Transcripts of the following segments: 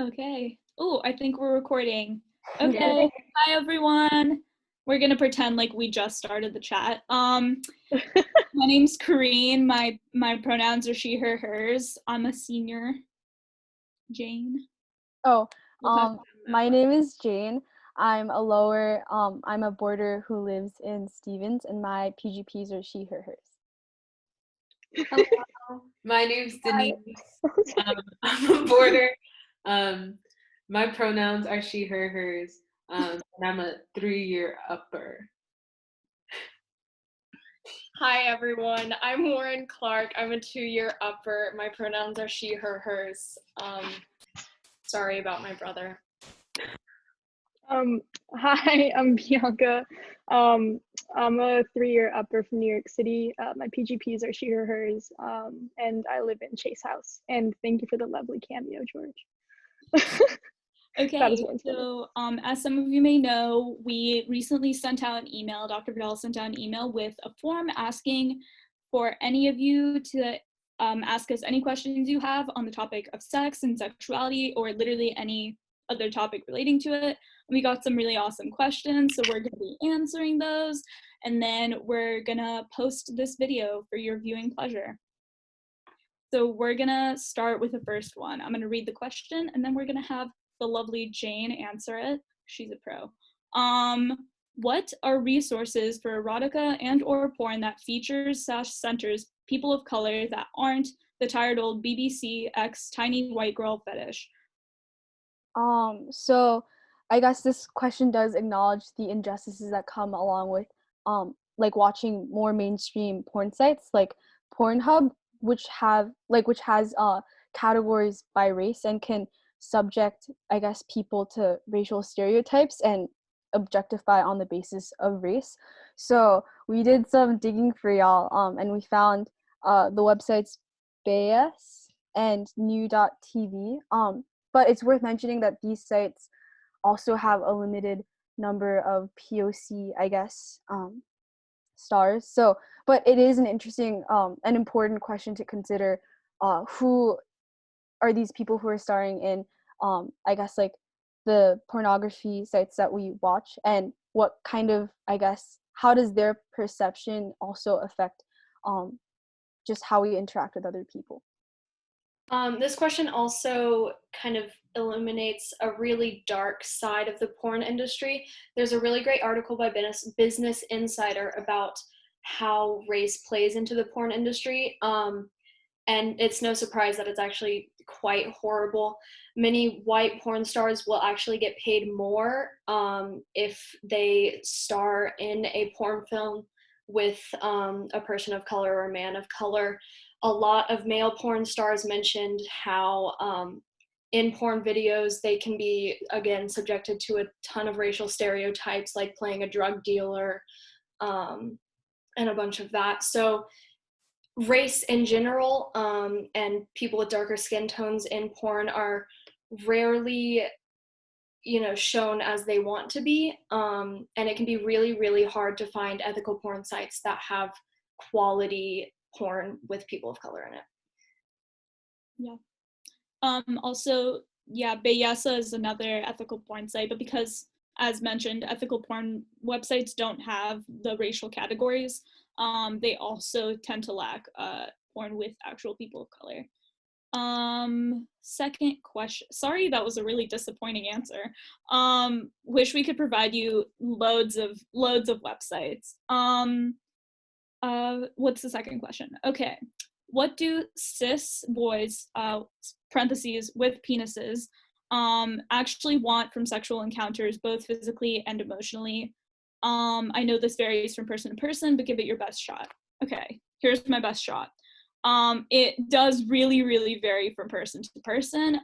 Okay. Oh, I think we're recording. Yeah. Okay. Hi, everyone. We're gonna pretend like we just started the chat. My name's Kareen. My pronouns are she, her, hers. I'm a senior. Jane. Oh, We'll pass it down my that name is Jane. I'm a boarder who lives in Stevens, and my PGPs are she, her, hers. Hello, my name's Denise. I'm a boarder. My pronouns are she, her, hers, and I'm a 3-year upper. Hi everyone, I'm Lauren Clark. I'm a 2-year upper. My pronouns are she, her, hers. Sorry about my brother. Hi, I'm Bianca. I'm a 3-year upper from New York City. My PGPs are she, her, hers, and I live in Chase House. And thank you for the lovely cameo, George. Okay, so as some of you may know, we recently sent out an email, Dr. Vidal sent out an email with a form asking for any of you to ask us any questions you have on the topic of sex and sexuality, or literally any other topic relating to it. We got some really awesome questions, so we're gonna be answering those, and then we're gonna post this video for your viewing pleasure. So we're gonna start with the first one. I'm gonna read the question, and then we're gonna have the lovely Jane answer it. She's a pro. What are resources for erotica and or porn that features / centers people of color that aren't the tired old BBC X tiny white girl fetish? So I guess this question does acknowledge the injustices that come along with like watching more mainstream porn sites like Pornhub, which has categories by race and can subject, I guess, people to racial stereotypes and objectify on the basis of race. So we did some digging for y'all, and we found the websites Bayes and New.tv. But it's worth mentioning that these sites also have a limited number of POC, I guess, stars. So, but it is an interesting, an important question to consider. Who are these people who are starring in, I guess, like the pornography sites that we watch, and what kind of, I guess, how does their perception also affect just how we interact with other people? This question also kind of illuminates a really dark side of the porn industry. There's a really great article by Business Insider about how race plays into the porn industry. And it's no surprise that it's actually quite horrible. Many white porn stars will actually get paid more if they star in a porn film with a person of color or a man of color. A lot of male porn stars mentioned how in porn videos they can be, again, subjected to a ton of racial stereotypes, like playing a drug dealer and a bunch of that. So race in general and people with darker skin tones in porn are rarely, shown as they want to be, and it can be really, really hard to find ethical porn sites that have quality porn with people of color in it. Yeah. Also, yeah, Belleza is another ethical porn site, but because, as mentioned, ethical porn websites don't have the racial categories, they also tend to lack porn with actual people of color. Second question. Sorry, that was a really disappointing answer. Wish we could provide you loads of websites. What's the second question? Okay. What do cis boys, parentheses, with penises, actually want from sexual encounters, both physically and emotionally? I know this varies from person to person, but give it your best shot. Okay, here's my best shot. It does really, really vary from person to person.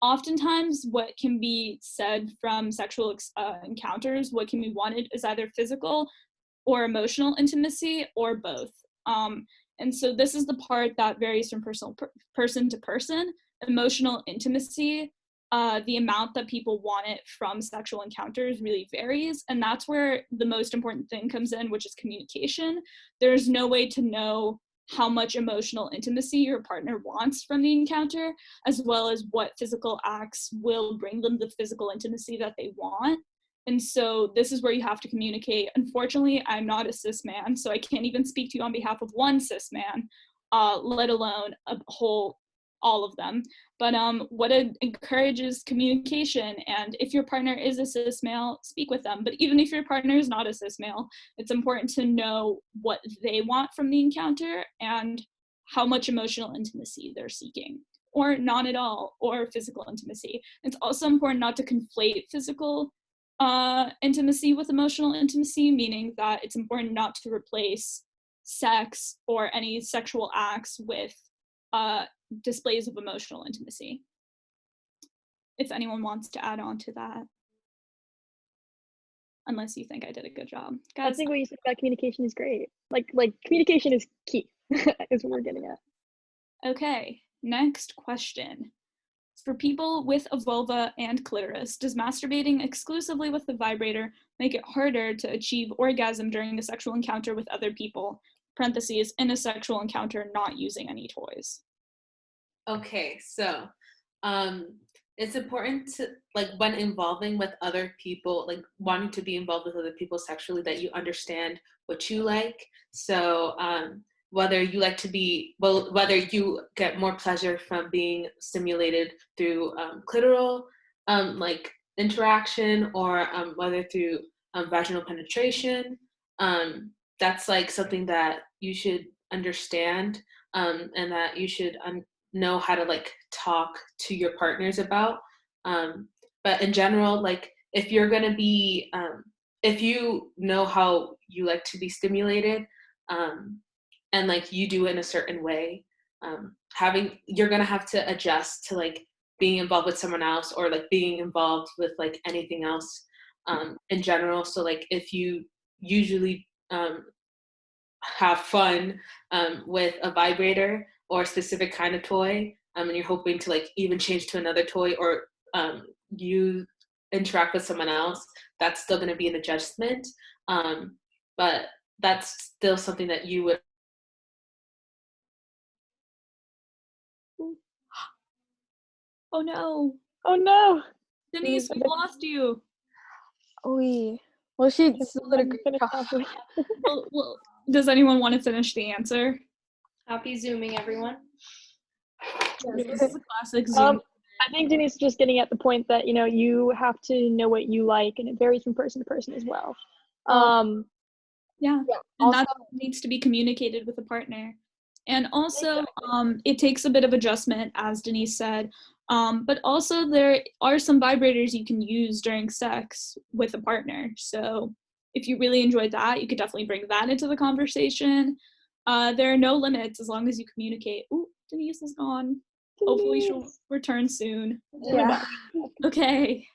Oftentimes, what can be said from sexual encounters, what can be wanted is either physical or emotional intimacy, or both. And so this is the part that varies from person to person. Emotional intimacy, the amount that people want it from sexual encounters really varies, and that's where the most important thing comes in, which is communication. There's no way to know how much emotional intimacy your partner wants from the encounter, as well as what physical acts will bring them the physical intimacy that they want. And so this is where you have to communicate. Unfortunately, I'm not a cis man, so I can't even speak to you on behalf of one cis man, let alone all of them. But what it encourages communication, and if your partner is a cis male, speak with them. But even if your partner is not a cis male, it's important to know what they want from the encounter and how much emotional intimacy they're seeking, or not at all, or physical intimacy. It's also important not to conflate physical intimacy with emotional intimacy, meaning that it's important not to replace sex or any sexual acts with displays of emotional intimacy. If anyone wants to add on to that. Unless you think I did a good job. Guys, I think what you said about communication is great. Like communication is key, is what we're getting at. Okay, next question. For people with a vulva and clitoris, does masturbating exclusively with the vibrator make it harder to achieve orgasm during a sexual encounter with other people? Parentheses, in a sexual encounter, not using any toys. Okay, so it's important to, like, when involving with other people, like wanting to be involved with other people sexually, that you understand what you like. So whether you like to be, well, whether you get more pleasure from being stimulated through clitoral like interaction, or whether through vaginal penetration, that's like something that you should understand, and that you should know how to like talk to your partners about. But in general, like if you're gonna be, if you know how you like to be stimulated, and like you do it in a certain way, you're gonna have to adjust to like being involved with someone else, or like being involved with like anything else in general. So like if you usually have fun with a vibrator or a specific kind of toy, and you're hoping to like even change to another toy, or you interact with someone else, that's still going to be an adjustment, but that's still something that you would. Oh no. Oh no. Denise, we lost you. Well, she still did a great job. Well, does anyone want to finish the answer? Happy Zooming, everyone. Yes, this is a classic Zoom. I think Denise is just getting at the point that, you know, you have to know what you like, and it varies from person to person as well. Yeah, and that needs to be communicated with a partner. And also, it takes a bit of adjustment, as Denise said, but also there are some vibrators you can use during sex with a partner. So if you really enjoyed that, you could definitely bring that into the conversation. There are no limits as long as you communicate. Ooh, Denise is gone. Denise. Hopefully she'll return soon. Yeah. Okay,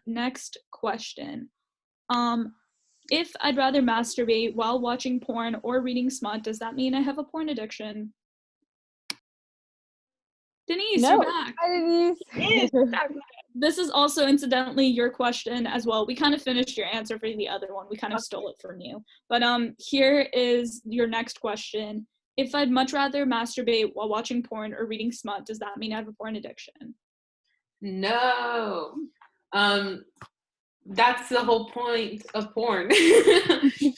next question. If I'd rather masturbate while watching porn or reading smut, does that mean I have a porn addiction? Denise, No. you're back. Hi, Denise. This is also incidentally your question as well. We kind of finished your answer for the other one. We kind of stole it from you. But here is your next question. If I'd much rather masturbate while watching porn or reading smut, does that mean I have a porn addiction? No. That's the whole point of porn. Yeah.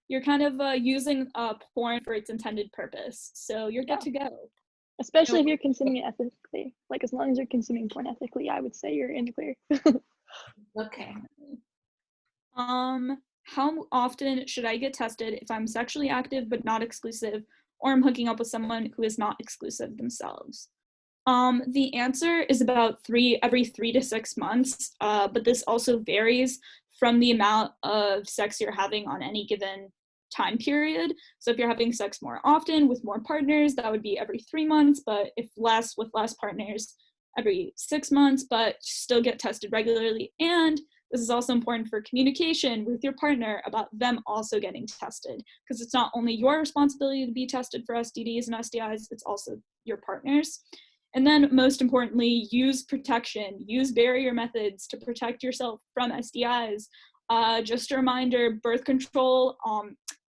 You're kind of using porn for its intended purpose, so you're good to go. Especially if you're consuming it ethically. Like, as long as you're consuming porn ethically, I would say you're in the clear. Okay. How often should I get tested if I'm sexually active but not exclusive, or I'm hooking up with someone who is not exclusive themselves? The answer is about every 3 to 6 months, but this also varies from the amount of sex you're having on any given time period. So if you're having sex more often with more partners, that would be every 3 months, but if less with less partners, every 6 months, but still get tested regularly. And this is also important for communication with your partner about them also getting tested, because it's not only your responsibility to be tested for STDs and STIs, it's also your partner's. And then most importantly, use protection, use barrier methods to protect yourself from STIs. Just a reminder, birth control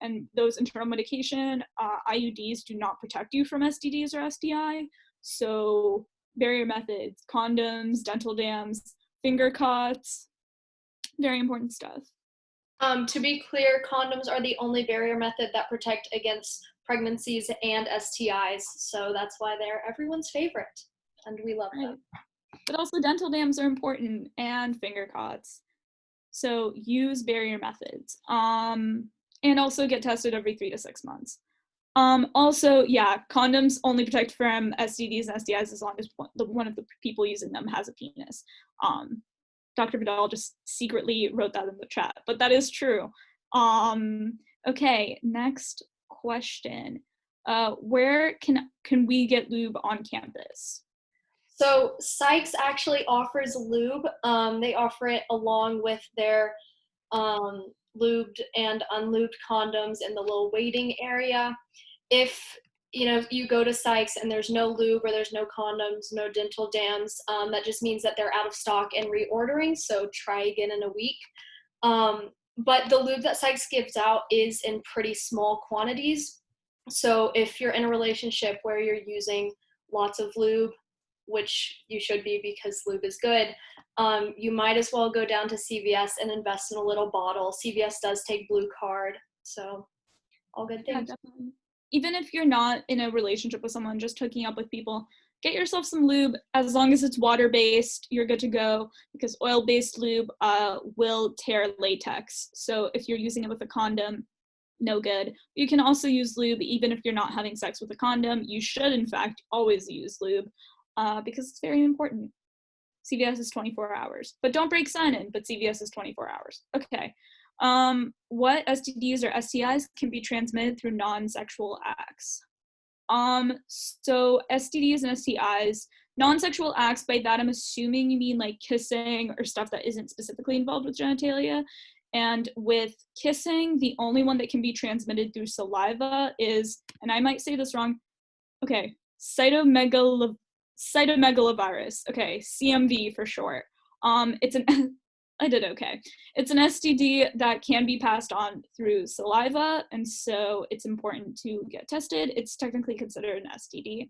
and those internal medication, IUDs do not protect you from STDs or STI. So barrier methods, condoms, dental dams, finger cuts, very important stuff. To be clear, condoms are the only barrier method that protect against pregnancies and STIs, so that's why they're everyone's favorite, and we love them. But also dental dams are important, and finger cots. So use barrier methods. And also get tested every 3 to 6 months. Also, yeah, condoms only protect from STDs and STIs as long as one of the people using them has a penis. Dr. Vidal just secretly wrote that in the chat, but that is true. Okay, next question. Where can we get lube on campus? So Sykes actually offers lube. They offer it along with their lubed and unlubed condoms in the little waiting area. If you go to Sykes and there's no lube or there's no condoms, no dental dams, that just means that they're out of stock and reordering, so try again in a week. But the lube that Sykes gives out is in pretty small quantities. So if you're in a relationship where you're using lots of lube, which you should be because lube is good, you might as well go down to CVS and invest in a little bottle. CVS does take Blue Card, so all good things. Yeah, definitely. Even if you're not in a relationship with someone, just hooking up with people, get yourself some lube. As long as it's water-based, you're good to go, because oil-based lube will tear latex. So if you're using it with a condom, no good. You can also use lube even if you're not having sex with a condom. You should, in fact, always use lube because it's very important. CVS is 24 hours. But don't break sign-in, but CVS is 24 hours. Okay. What STDs or STIs can be transmitted through non-sexual acts? So STDs and STIs, non-sexual acts, by that I'm assuming you mean like kissing or stuff that isn't specifically involved with genitalia. And with kissing, the only one that can be transmitted through saliva is, and I might say this wrong, okay, cytomegalovirus, okay, CMV for short. It's an I did okay. It's an STD that can be passed on through saliva, and so it's important to get tested. It's technically considered an STD.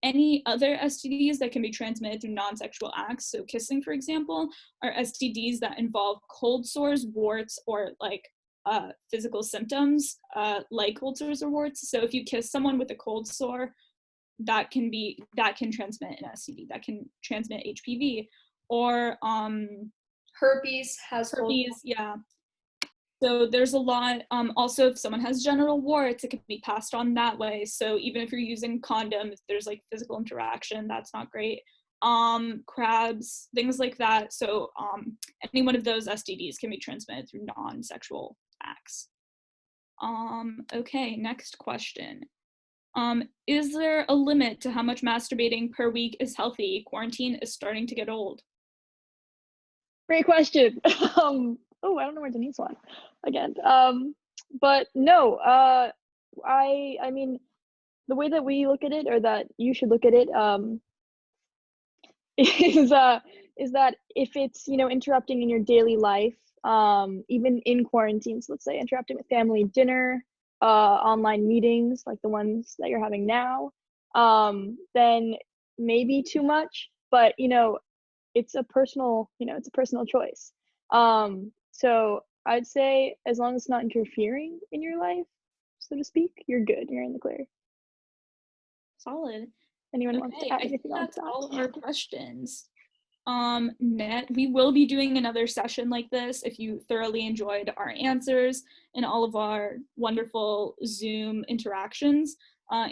Any other STDs that can be transmitted through non-sexual acts, so kissing, for example, are STDs that involve cold sores, warts, or like physical symptoms like cold sores or warts. So if you kiss someone with a cold sore, that can transmit an STD, that can transmit HPV, or herpes has herpes, yeah. So there's a lot. Also, if someone has genital warts, it can be passed on that way. So even if you're using condoms, there's like physical interaction, that's not great. Crabs, things like that. So any one of those STDs can be transmitted through non-sexual acts. Okay, next question. Is there a limit to how much masturbating per week is healthy? Quarantine is starting to get old. Great question. Oh, I don't know where Denise went again. But no, I mean, the way that we look at it, or that you should look at it, is that if it's, interrupting in your daily life, even in quarantine, so let's say interrupting with family dinner, online meetings like the ones that you're having now, then maybe too much, but it's a personal choice. So I'd say as long as it's not interfering in your life, so to speak, you're good. You're in the clear. Solid. Anyone wants to add anything else? That's all of our questions. We will be doing another session like this if you thoroughly enjoyed our answers and all of our wonderful Zoom interactions,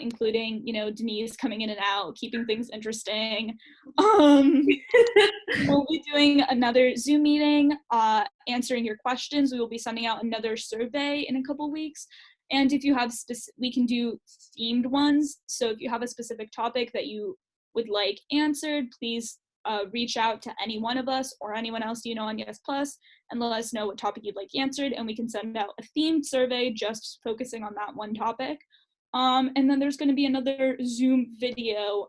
including, Denise coming in and out, keeping things interesting. We'll be doing another Zoom meeting, answering your questions. We will be sending out another survey in a couple weeks. And if you have we can do themed ones. So if you have a specific topic that you would like answered, please reach out to any one of us or anyone else you know on Yes Plus and let us know what topic you'd like answered, and we can send out a themed survey just focusing on that one topic. And then there's going to be another Zoom video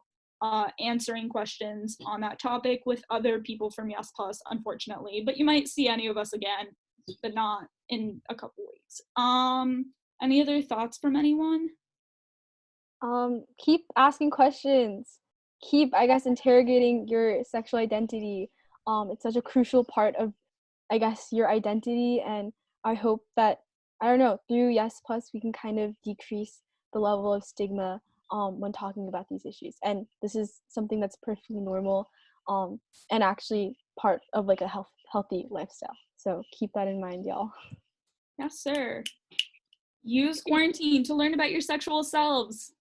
answering questions on that topic with other people from Yes Plus, unfortunately. But you might see any of us again, but not in a couple weeks. Any other thoughts from anyone? Keep asking questions. Keep, I guess, interrogating your sexual identity. It's such a crucial part of, I guess, your identity, and I hope that, I don't know, through Yes Plus we can kind of decrease the level of stigma when talking about these issues. And this is something that's perfectly normal, and actually part of like a healthy lifestyle. So keep that in mind, y'all. Yes, sir. Use quarantine to learn about your sexual selves.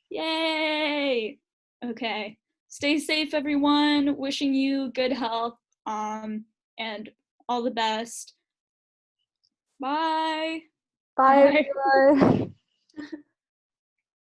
Yay! Okay. Stay safe, everyone. Wishing you good health, and all the best. Bye. Bye, Bye. everyone.